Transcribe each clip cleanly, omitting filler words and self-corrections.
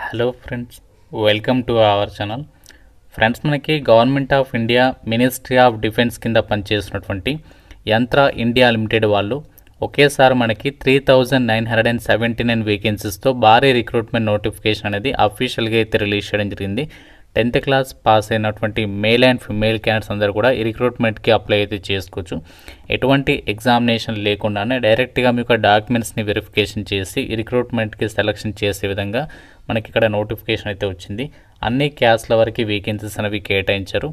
Hello friends, welcome to our channel. Friends, మనకి government of India ministry of defence కింద పనిచేస్తున్నటువంటి Yantra India limited వాళ్ళు ఒకేసారి మనకి 3979 వేకెన్సీస్తో భారీ రిక్రూట్మెంట్ నోటిఫికేషన్ అనేది అఫీషియల్గా అయితే రిలీజ్ చేయడం జరిగింది. 10th క్లాస్ పాస్ అయినటువంటి మేల్ అండ్ ఫిమేల్ క్యాండిడేట్స్ అందరూ కూడా ఈ రిక్రూట్మెంట్కి అప్లై అయితే చేసుకోవచ్చు. ఎటువంటి ఎగ్జామినేషన్ లేకుండానే డైరెక్ట్గా మీకు డాక్యుమెంట్స్ని వెరిఫికేషన్ చేసి ఈ రిక్రూట్మెంట్కి సెలెక్షన్ చేసే విధంగా మనకి ఇక్కడ నోటిఫికేషన్ అయితే వచ్చింది. అన్ని క్యాస్ట్ల వరకు వేకెన్సీస్ అనేవి కేటాయించారు.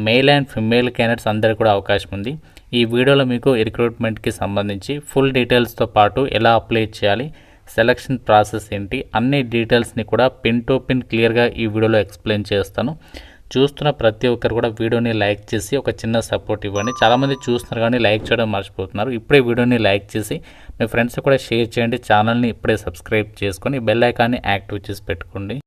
మేల్ అండ్ ఫిమేల్ క్యాండిడేట్స్ అందరికీ కూడా అవకాశం ఉంది. ఈ వీడియోలో మీకు ఈ రిక్రూట్మెంట్కి సంబంధించి ఫుల్ డీటెయిల్స్తో పాటు ఎలా అప్లై చేయాలి, సెలక్షన్ ప్రాసెస్ ఏంటి, అన్ని డీటెయిల్స్ని కూడా పిన్ టు పిన్ క్లియర్గా ఈ వీడియోలో ఎక్స్ప్లెయిన్ చేస్తాను. చూస్తున్న ప్రతి ఒక్కరు కూడా వీడియోని లైక్ చేసి ఒక చిన్న సపోర్ట్ ఇవ్వండి. చాలామంది చూస్తున్నారు కానీ లైక్ చేయడం మర్చిపోతున్నారు. ఇప్పుడే వీడియోని లైక్ చేసి మీ ఫ్రెండ్స్ కూడా షేర్ చేయండి. ఛానల్ని ఇప్పుడే సబ్స్క్రైబ్ చేసుకొని బెల్ ఐకాన్ని యాక్టివ్ చేసి పెట్టుకోండి.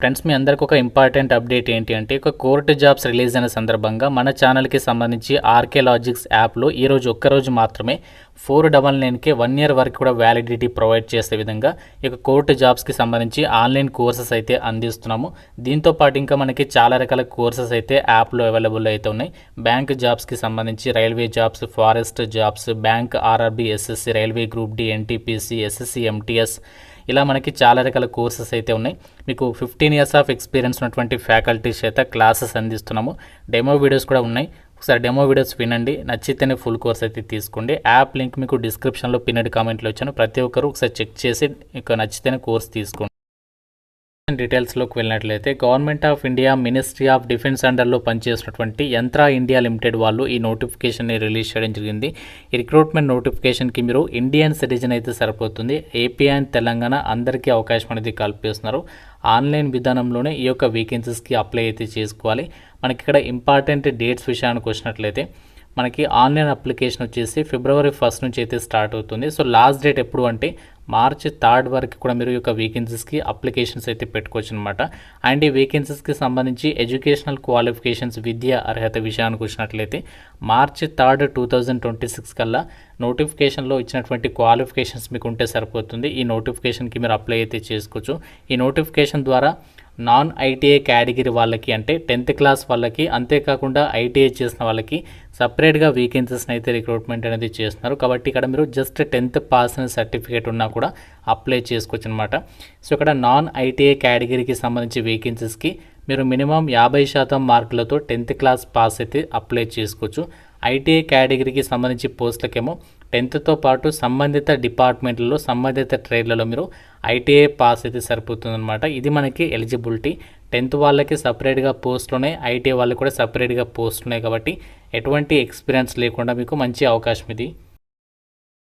ఫ్రెండ్స్, మీ అందరికి ఒక ఇంపార్టెంట్ అప్డేట్ ఏంటి అంటే, ఒక కోర్టు జాబ్స్ రిలీజ్ అయిన సందర్భంగా మన ఛానల్కి సంబంధించి ఆర్కే లాజిక్స్ యాప్లో ఈరోజు ఒక్కరోజు మాత్రమే 499కే 1 year వరకు కూడా వ్యాలిడిటీ ప్రొవైడ్ చేసే విధంగా ఇక కోర్టు జాబ్స్కి సంబంధించి ఆన్లైన్ కోర్సెస్ అయితే అందిస్తున్నాము. దీంతో పాటు ఇంకా మనకి చాలా రకాల కోర్సెస్ అయితే యాప్లో అవైలబుల్ అయితే ఉన్నాయి. బ్యాంక్ జాబ్స్కి సంబంధించి railway jobs, forest jobs, bank, RRB, SSC, railway group D, NTPC, SSC, MTS, ఇలా మనకి చాలా రకాల కోర్సెస్ అయితే ఉన్నాయి. మీకు 15 years ఆఫ్ ఎక్స్పీరియన్స్ ఉన్నటువంటి ఫ్యాకల్టీస్ అయితే క్లాసెస్ అందిస్తున్నాము. డెమో వీడియోస్ కూడా ఉన్నాయి. ఒకసారి డెమో వీడియోస్ వినండి, నచ్చితేనే ఫుల్ కోర్స్ అయితే తీసుకోండి. యాప్ లింక్ మీకు డిస్క్రిప్షన్లో పిన్నెడ్ కామెంట్లో ఇచ్చాను. ప్రతి ఒక్కరు ఒకసారి చెక్ చేసి మీకు నచ్చితేనే కోర్స్ తీసుకోండి. డీటెయిల్స్లోకి వెళ్ళినట్లయితే, government of India ministry of defence అండర్లో పనిచేస్తున్నటువంటి యంత్ర ఇండియా లిమిటెడ్ వాళ్ళు ఈ నోటిఫికేషన్ని రిలీజ్ చేయడం జరిగింది. ఈ రిక్రూట్మెంట్ నోటిఫికేషన్కి మీరు ఇండియన్ సిటిజన్ అయితే సరిపోతుంది. ఏపీ అండ్ తెలంగాణ అందరికీ అవకాశం అనేది కల్పిస్తున్నారు. ఆన్లైన్ విధానంలోనే ఈ యొక్క వేకెన్సీస్కి అప్లై అయితే చేసుకోవాలి. మనకి ఇక్కడ ఇంపార్టెంట్ డేట్స్ విషయానికి వచ్చినట్లయితే, మనకి ఆన్లైన్ అప్లికేషన్ వచ్చేసి February 1st నుంచి అయితే స్టార్ట్ అవుతుంది. సో లాస్ట్ డేట్ ఎప్పుడు అంటే March 3rd వరకు కూడా మీరు ఈ యొక్క వేకెన్సీస్కి అప్లికేషన్స్ అయితే పెట్టుకోవచ్చు అనమాట. అండ్ ఈ వేకెన్సీస్కి సంబంధించి ఎడ్యుకేషనల్ క్వాలిఫికేషన్స్, విద్య అర్హత విషయానికి వచ్చినట్లయితే March 3rd, 2026 కల్లా నోటిఫికేషన్లో ఇచ్చినటువంటి క్వాలిఫికేషన్స్ మీకు ఉంటే సరిపోతుంది. ఈ నోటిఫికేషన్కి మీరు అప్లై అయితే చేసుకోవచ్చు. ఈ నోటిఫికేషన్ ద్వారా నాన్ ఐటీఐ కేటగిరీ వాళ్ళకి అంటే 10th క్లాస్ వాళ్ళకి, అంతేకాకుండా ఐటీఐ చేసిన వాళ్ళకి సపరేట్గా వేకెన్సీస్ని అయితే రిక్రూట్మెంట్ అనేది చేస్తున్నారు. కాబట్టి ఇక్కడ మీరు జస్ట్ 10th పాస్ అనే సర్టిఫికేట్ ఉన్నా కూడా అప్లై చేసుకోవచ్చు అనమాట. సో ఇక్కడ నాన్ ఐటీఐ కేటగిరీకి సంబంధించి వేకెన్సీస్కి మీరు మినిమం 50% మార్కులతో 10th క్లాస్ పాస్ అయితే అప్లై చేసుకోవచ్చు. ఐటీఐ కేటగిరీకి సంబంధించి పోస్టులకేమో 10th పాటు సంబంధిత డిపార్ట్మెంట్లలో, సంబంధిత ట్రేడ్లలో మీరు ఐటీఐ పాస్ అయితే సరిపోతుందన్నమాట. ఇది మనకి ఎలిజిబిలిటీ. 10th వాళ్ళకి సపరేట్గా పోస్టులు ఉన్నాయి, ఐటీఐ వాళ్ళకి కూడా సపరేట్గా పోస్టులు ఉన్నాయి. కాబట్టి ఎటువంటి ఎక్స్పీరియన్స్ లేకుండా మీకు మంచి అవకాశం ఇది.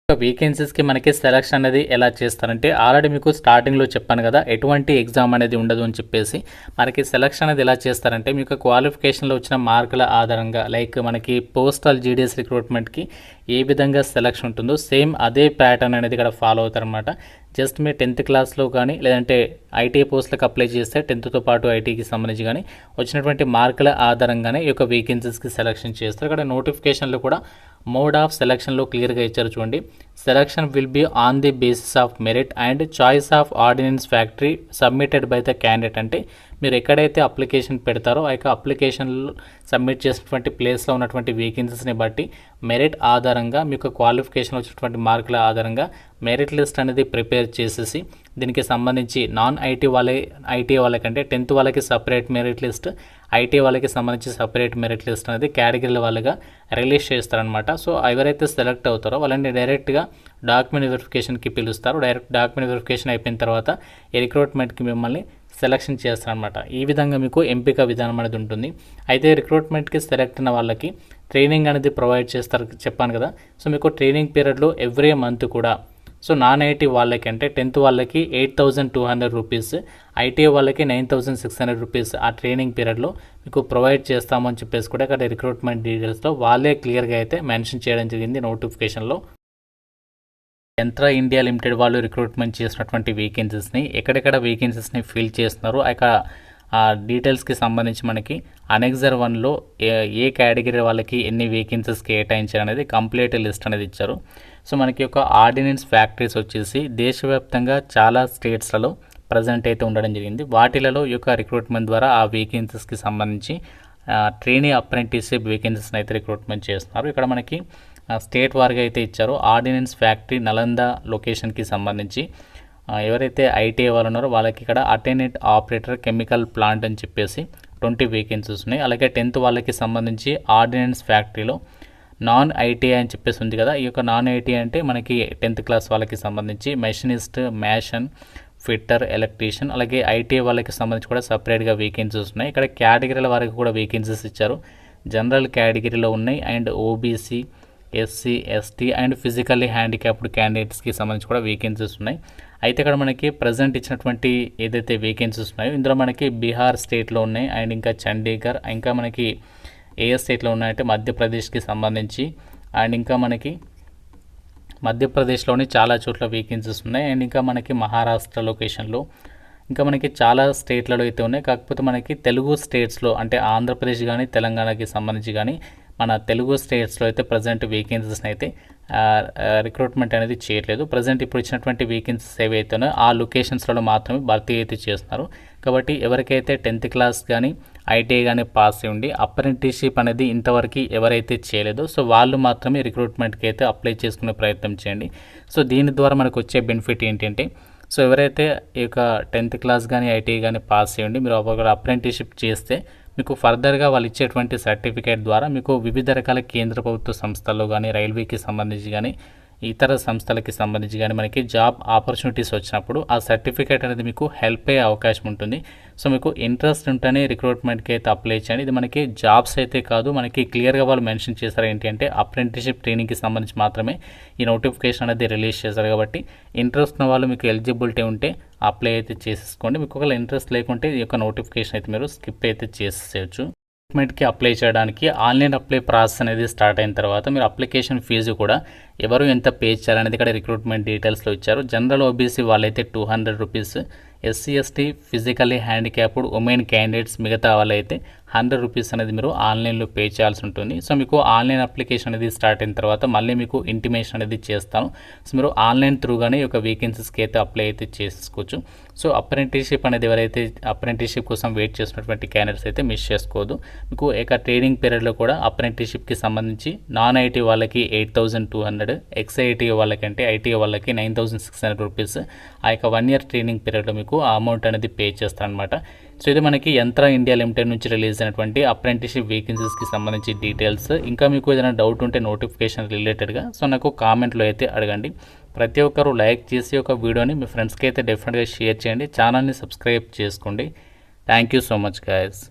వేకెన్సీస్కి మనకి సెలక్షన్ అనేది ఎలా చేస్తారంటే, ఆల్రెడీ మీకు స్టార్టింగ్లో చెప్పాను కదా, ఎటువంటి ఎగ్జామ్ అనేది ఉండదు అని చెప్పేసి. మనకి సెలక్షన్ అనేది ఎలా చేస్తారంటే, మీకు క్వాలిఫికేషన్లో వచ్చిన మార్కుల ఆధారంగా, లైక్ మనకి పోస్టల్ జీడీఎస్ రిక్రూట్మెంట్కి ఏ విధంగా సెలక్షన్ ఉంటుందో సేమ్ అదే ప్యాటర్న్ అనేది ఇక్కడ ఫాలో అవుతారనమాట. జస్ట్ మీరు 10th క్లాస్లో కానీ లేదంటే ఐటీఐ పోస్టులకు అప్లై చేస్తే 10th పాటు ఐటీకి సంబంధించి కానీ వచ్చినటువంటి మార్కుల ఆధారంగానే ఈ యొక్క వేకెన్సీస్కి సెలక్షన్ చేస్తారు. ఇక్కడ నోటిఫికేషన్లో కూడా మోడ్ ఆఫ్ సెలక్షన్లో క్లియర్గా ఇచ్చారు చూడండి. Selection will be on the basis of merit and choice of ordnance factory submitted by the candidate. అంటే మీరు ఎక్కడైతే అప్లికేషన్ పెడతారో ఆ యొక్క అప్లికేషన్లో సబ్మిట్ చేసినటువంటి ప్లేస్లో ఉన్నటువంటి వేకెన్సీస్ని బట్టి మెరిట్ ఆధారంగా మీకు క్వాలిఫికేషన్ వచ్చినటువంటి మార్కుల ఆధారంగా మెరిట్ లిస్ట్ అనేది ప్రిపేర్ చేసేసి దీనికి సంబంధించి నాన్ ఐటీ వాళ్ళకంటే 10th వాళ్ళకి సపరేట్ మెరిట్ లిస్ట్, ఐటీ వాళ్ళకి సంబంధించి సపరేట్ మెరిట్ లిస్ట్ అనేది కేటగిరీల వాళ్ళగా రిలీజ్ చేస్తారనమాట. సో ఎవరైతే సెలెక్ట్ అవుతారో వాళ్ళని డైరెక్ట్గా డాక్యుమెంట్ వెరిఫికేషన్కి పిలుస్తారు. డైరెక్ట్ డాక్యుమెంట్ వెరిఫికేషన్ అయిపోయిన తర్వాత ఈ రిక్రూట్మెంట్కి మిమ్మల్ని సెలక్షన్ చేస్తారనమాట. ఈ విధంగా మీకు ఎంపిక విధానం అనేది ఉంటుంది. అయితే రిక్రూట్మెంట్కి సెలెక్ట్ అయిన వాళ్ళకి ట్రైనింగ్ అనేది ప్రొవైడ్ చేస్తారు చెప్పాను కదా. సో మీకు ట్రైనింగ్ పీరియడ్లో ఎవ్రీ మంత్ కూడా, సో నాన్ ఐటీ వాళ్ళకి అంటే 10th వాళ్ళకి 8,200 రూపీస్, ఐటీఐ వాళ్ళకి 9,600 రూపీస్ ఆ ట్రైనింగ్ పీరియడ్లో మీకు ప్రొవైడ్ చేస్తామని చెప్పేసి కూడా ఇక్కడ రిక్రూట్మెంట్ డీటెయిల్స్లో వాళ్ళే క్లియర్గా అయితే మెన్షన్ చేయడం జరిగింది నోటిఫికేషన్లో. యంత్ర ఇండియా లిమిటెడ్ వాళ్ళు రిక్రూట్మెంట్ చేసినటువంటి వేకెన్సీస్ని, ఎక్కడెక్కడ వేకెన్సీస్ని ఫిల్ చేస్తున్నారు, ఆ డీటెయిల్స్కి సంబంధించి మనకి అనెక్సర్ 1లో ఏ కేటగిరీ వాళ్ళకి ఎన్ని వేకెన్సీస్ కేటాయించారు అనేది కంప్లీట్ లిస్ట్ అనేది ఇచ్చారు. సో మనకి ఒక ఆర్డినెన్స్ ఫ్యాక్టరీస్ వచ్చేసి దేశవ్యాప్తంగా చాలా స్టేట్స్లలో ప్రజెంట్ అయితే ఉండడం జరిగింది. వాటిలలో ఈ యొక్క రిక్రూట్మెంట్ ద్వారా ఆ వేకెన్సీస్కి సంబంధించి ట్రైనీ అప్రెంటిస్షిప్ వేకెన్సీస్ని అయితే రిక్రూట్మెంట్ చేస్తున్నారు. ఇక్కడ మనకి స్టేట్ వారిగా అయితే ఇచ్చారు. ఆర్డినెన్స్ ఫ్యాక్టరీ నలంద లొకేషన్కి సంబంధించి ఎవరైతే ఐటీఐ వాళ్ళు ఉన్నారో వాళ్ళకి ఇక్కడ అటెండెంట్ ఆపరేటర్ కెమికల్ ప్లాంట్ అని చెప్పేసి 20 వేకెన్సీస్ ఉన్నాయి. అలాగే 10th వాళ్ళకి సంబంధించి ఆర్డినెన్స్ ఫ్యాక్టరీలో నాన్ ఐటీఐ అని చెప్పేసి ఉంది కదా. ఈ యొక్క నాన్ ఐటీఐ అంటే మనకి 10th క్లాస్ వాళ్ళకి సంబంధించి మెషినిస్ట్, మ్యాషన్, ఫిట్టర్, ఎలక్ట్రీషియన్, అలాగే ఐటీఐ వాళ్ళకి సంబంధించి కూడా సపరేట్గా వేకెన్సీస్ ఉన్నాయి. ఇక్కడ కేటగిరీల వారికి కూడా వేకెన్సీస్ ఇచ్చారు. జనరల్ కేటగిరీలో ఉన్నాయి and OBC, SC, ST and physically handicapped క్యాండిడేట్స్కి సంబంధించి కూడా వేకెన్సీస్ ఉన్నాయి. అయితే ఇక్కడ మనకి ప్రజెంట్ ఇచ్చినటువంటి ఏదైతే వేకెన్సీస్ ఉన్నాయో ఇందులో మనకి బీహార్ స్టేట్లో ఉన్నాయి అండ్ ఇంకా చండీగఢ్, ఇంకా మనకి ఏ స్టేట్లో ఉన్నాయంటే మధ్యప్రదేశ్కి సంబంధించి అండ్ ఇంకా మనకి మధ్యప్రదేశ్లోని చాలా చోట్ల వేకెన్సీస్ ఉన్నాయి అండ్ ఇంకా మనకి మహారాష్ట్ర లొకేషన్లో ఇంకా మనకి చాలా స్టేట్లలో అయితే ఉన్నాయి. కాకపోతే మనకి తెలుగు స్టేట్స్లో అంటే ఆంధ్రప్రదేశ్ కానీ తెలంగాణకి సంబంధించి కానీ మన తెలుగు స్టేట్స్లో అయితే ప్రజెంట్ వేకెన్సీస్ని అయితే రిక్రూట్మెంట్ అనేది చేయట్లేదు. ప్రజెంట్ ఇప్పుడు ఇచ్చినటువంటి వేకెన్సీస్ ఏవైతే ఉన్నాయో ఆ లొకేషన్స్లో మాత్రమే భర్తీ అయితే చేస్తున్నారు. కాబట్టి ఎవరికైతే 10th క్లాస్ కానీ ఐటీఐ కానీ పాస్ అయి ఉండి అప్రెంటిస్షిప్ అనేది ఇంతవరకు ఎవరైతే చేయలేదో సో వాళ్ళు మాత్రమే రిక్రూట్మెంట్కి అయితే అప్లై చేసుకునే ప్రయత్నం చేయండి. సో దీని ద్వారా మనకు వచ్చే బెనిఫిట్ ఏంటంటే సో ఎవరైతే ఈ యొక్క 10th క్లాస్ కానీ ఐటీఐ కానీ పాస్ చేయండి మీరు ఒక అప్రెంటిస్షిప్ చేస్తే మీకు ఫర్దర్గా వాళ్ళు ఇచ్చేటువంటి సర్టిఫికేట్ ద్వారా మీకు వివిధ రకాల కేంద్ర ప్రభుత్వ సంస్థల్లో కానీ రైల్వేకి సంబంధించి కానీ ఇతర సంస్థలకి సంబంధించి కానీ మనకి జాబ్ ఆపర్చునిటీస్ వచ్చినప్పుడు ఆ సర్టిఫికేట్ అనేది మీకు హెల్ప్ అయ్యే అవకాశం ఉంటుంది. సో మీకు ఇంట్రెస్ట్ ఉంటేనే రిక్రూట్మెంట్కి అయితే అప్లై చేయండి. ఇది మనకి జాబ్స్ అయితే కాదు, మనకి క్లియర్గా వాళ్ళు మెన్షన్ చేశారు ఏంటి అంటే అప్రెంటిస్షిప్ ట్రైనింగ్కి సంబంధించి మాత్రమే ఈ నోటిఫికేషన్ అనేది రిలీజ్ చేశారు. కాబట్టి ఇంట్రెస్ట్ ఉన్న వాళ్ళు మీకు ఎలిజిబిలిటీ ఉంటే అప్లై అయితే చేసేసుకోండి. మీకు ఒకవేళ ఇంట్రెస్ట్ లేకుంటే ఈ యొక్క నోటిఫికేషన్ అయితే మీరు స్కిప్ అయితే చేసేయచ్చు. రిక్రూట్మెంట్కి అప్లై చేయడానికి ఆన్లైన్ అప్లై ప్రాసెస్ అనేది స్టార్ట్ అయిన తర్వాత మీరు అప్లికేషన్ ఫీజు కూడా ఎవరు ఎంత పే చేయాలనేది ఇక్కడ రిక్రూట్మెంట్ డీటెయిల్స్లో ఇచ్చారు. జనరల్ ఓబీసీ వాళ్ళైతే 200 rupees, SC ST physically handicapped women candidates మిగతా వాళ్ళైతే 100 రూపీస్ అనేది మీరు ఆన్లైన్లో పే చేయాల్సి ఉంటుంది. సో మీకు ఆన్లైన్ అప్లికేషన్ అనేది స్టార్ట్ అయిన తర్వాత మళ్ళీ మీకు ఇంటిమేషన్ అనేది చేస్తాను. సో మీరు ఆన్లైన్ త్రూగానే ఈ యొక్క వేకెన్సీస్కి అయితే అప్లై అయితే చేసుకోవచ్చు. సో అప్రెంటిస్షిప్ అనేది ఎవరైతే అప్రెంటిస్షిప్ కోసం వెయిట్ చేసినటువంటి క్యాండిడేట్స్ అయితే మిస్ చేసుకోవద్దు. మీకు ఇక ట్రైనింగ్ పీరియడ్లో కూడా అప్రెంటిస్షిప్కి సంబంధించి నాన్ ఐటీ వాళ్ళకి 8,200, ఎక్స్ఐటీ వాళ్ళకి అంటే ఐటీ వాళ్ళకి 9,600 రూపీస్ ఆ యొక్క 1 year ట్రైనింగ్ పీరియడ్లో మీకు ఆ అమౌంట్ అనేది పే చేస్తారనమాట. సో ఇది మనకి యంత్ర ఇండియా లిమిటెడ్ నుంచి రిలీజ్ అయినటువంటి అప్రెంటిస్షిప్ వేకెన్సీస్కి సంబంధించి డీటెయిల్స్. ఇంకా మీకు ఏదైనా డౌట్ ఉంటే నోటిఫికేషన్ రిలేటెడ్గా సో నాకు కామెంట్లో అయితే అడగండి. ప్రతి ఒక్కరు లైక్ చేసి ఒక వీడియోని మీ ఫ్రెండ్స్కి అయితే డెఫినెట్గా షేర్ చేయండి. ఛానల్ని సబ్స్క్రైబ్ చేసుకోండి. Thank you so much guys.